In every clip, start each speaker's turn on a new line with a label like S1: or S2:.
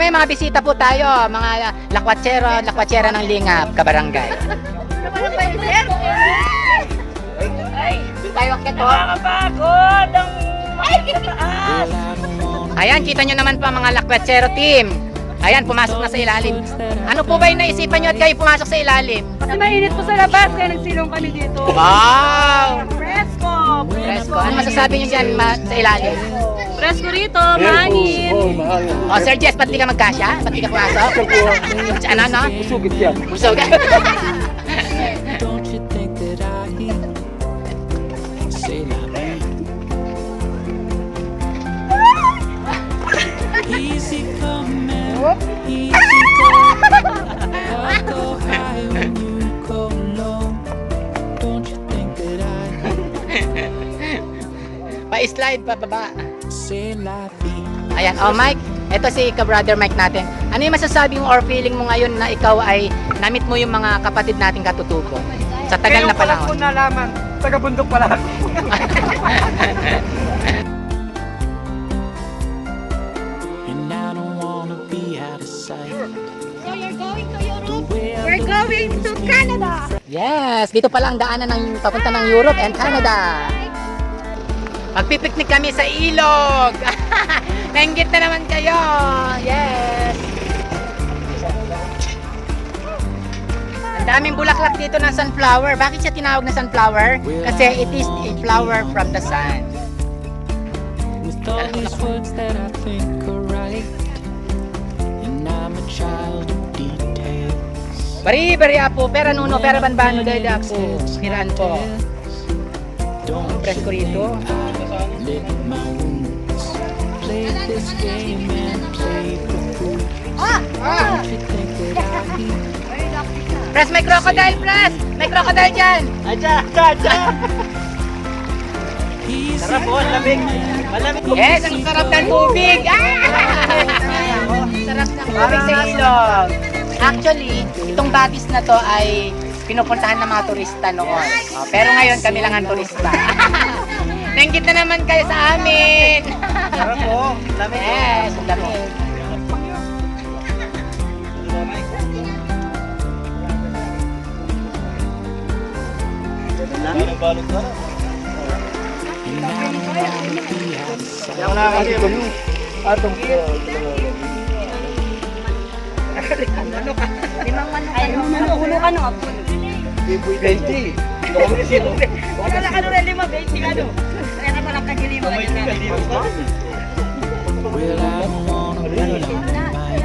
S1: may mga bisita po tayo, mga lakwatsera ng Lingap, Kabarangay. Ay, tayo akit po.
S2: Nakakapagod ang makita sa taas.
S1: Ayan, kita nyo naman po ang mga lakwatsero team. Ayan, pumasok na sa ilalim. Ano po ba yung naisipan nyo at kayo pumasok sa ilalim?
S2: Kasi mainit po sa labas, kaya nagsilong kami dito.
S1: Wow!
S2: Presko!
S1: Presko. Ano masasabi nyo dyan sa ilalim?
S2: Presko rito, mahangin.
S1: O, Sir Jess, ba't di ka magkasya? Ba't di ka pumasok? Ano, no?
S3: Usugit yan.
S1: Busog.
S4: Don't you think that I say la vie? Easy come and easy go. I'll go high when you go low. Don't you think that I
S1: Pa-slide pa baba.
S4: say la vie?
S1: Ayan, oh Mike, ito si ka-brother Mike natin. Ano yung masasabi mo or feeling mo ngayon na ikaw ay namit mo yung mga kapatid nating katutubo? Sa tagal na panahon.
S3: Ngayon ko nalaman, taga-bundok pala ako.
S4: And I don't wanna be out of sight.
S2: So you're going to Europe?
S4: We're
S2: We're going to Canada!
S1: Yes, dito pala ang daanan ng papunta ng Europe and Canada. Magpipiknik kami sa ilog. Nainggit na naman kayo. Yes. Ang daming bulaklak dito ng sunflower. Bakit siya tinawag na sunflower? Kasi it is a flower from the sun.
S4: with all these words that I think are right. And I'm a child of details.
S1: Bari apo, pera nuno, pera banbano dahil ako. Kiraan po. Ang presko rito.
S4: Lick my wounds. Play this game and play the fool. Don't you think that I
S1: Press, may crocodile, press! May crocodile dyan!
S3: Aja.
S4: easy
S3: Sarap po, lamig. Malamig po.
S1: Yes, ang sarap ng tubig! Sarap ng tubig sa ilog. Actually, itong batis na to ay pinupuntahan ng mga turista noon. Oh, pero ngayon, kami lang ang turista. Nainggit na naman kayo sa amin!
S3: Sarap po, lamig.
S1: Yes, ang lamig.
S3: Yung nakakasito nyo. Atong
S2: Limang manok, hulo ka nung apo.
S3: 20.
S2: Wala ka nung 5, 20 ka nung. Kaya ka palang kagilima.
S4: Well, I don't wanna be mine.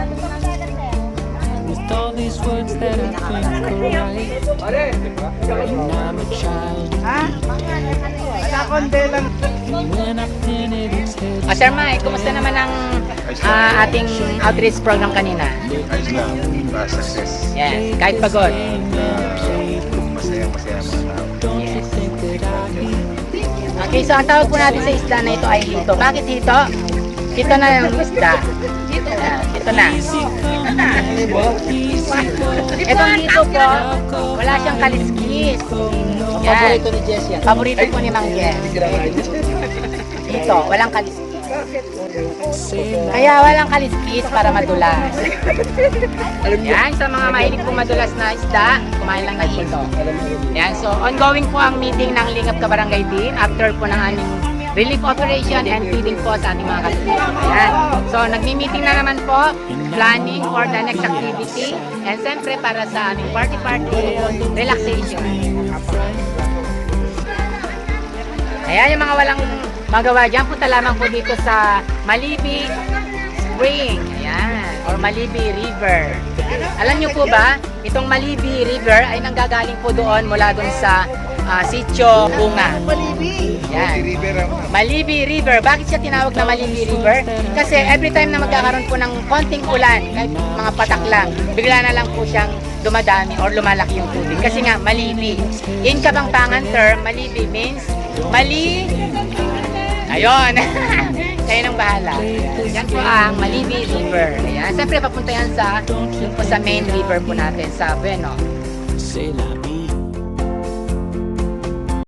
S4: With all these words that I think are right. And I'm a child of
S3: Nakakonde lang.
S4: when I pin it, it's head.
S1: Sir Mike, kumusta naman ang ating outreach program kanina?
S5: Ayos lang, success.
S1: Yes, kahit pagod.
S5: Masaya mga tao.
S4: Don't you think that I
S1: Okay, so ang tawag po natin sa isda na ito ay hito. Bakit hito? Hito na yung isda. Ito na. Itong hito po, wala siyang kaliskis. Yan.
S3: Paborito ni Jess yan.
S1: Paborito po ni Mang Jess. Hito, walang kaliskis. Kaya walang kaliskis para madulas. Yan, sa mga mahilig po madulas na isda, kumain lang ng hito. Yan, so ongoing po ang meeting ng Lingap Kabarangay Team after po ng aming relief operation and feeding po sa ating mga katutunan. Ayan. So, nagmi-meeting na naman po, planning for the next activity, and siyempre para sa aming party-party relaxation. Ayan, yung mga walang magawa dyan, punta lamang po dito sa Malibi Spring, ayan, or Malibi River. Alam nyo po ba, itong Malibi River ay nanggagaling po doon mula doon sa Sitio Bunga. Yan. Malibi River. Bakit siya tinawag na Malibi River? Kasi every time na magkakaroon po ng konting ulan, kahit mga patak lang, bigla na lang po siyang dumadami or lumalaki yung tubig. Kasi nga, Malibi. In Kabangpangan term, Malibi means Mali. Ayun. Kayo nang bahala. Yan po ang Malibi River. Ayan. Siyempre, papunta yan sa main river po natin sa Bueno.
S4: say la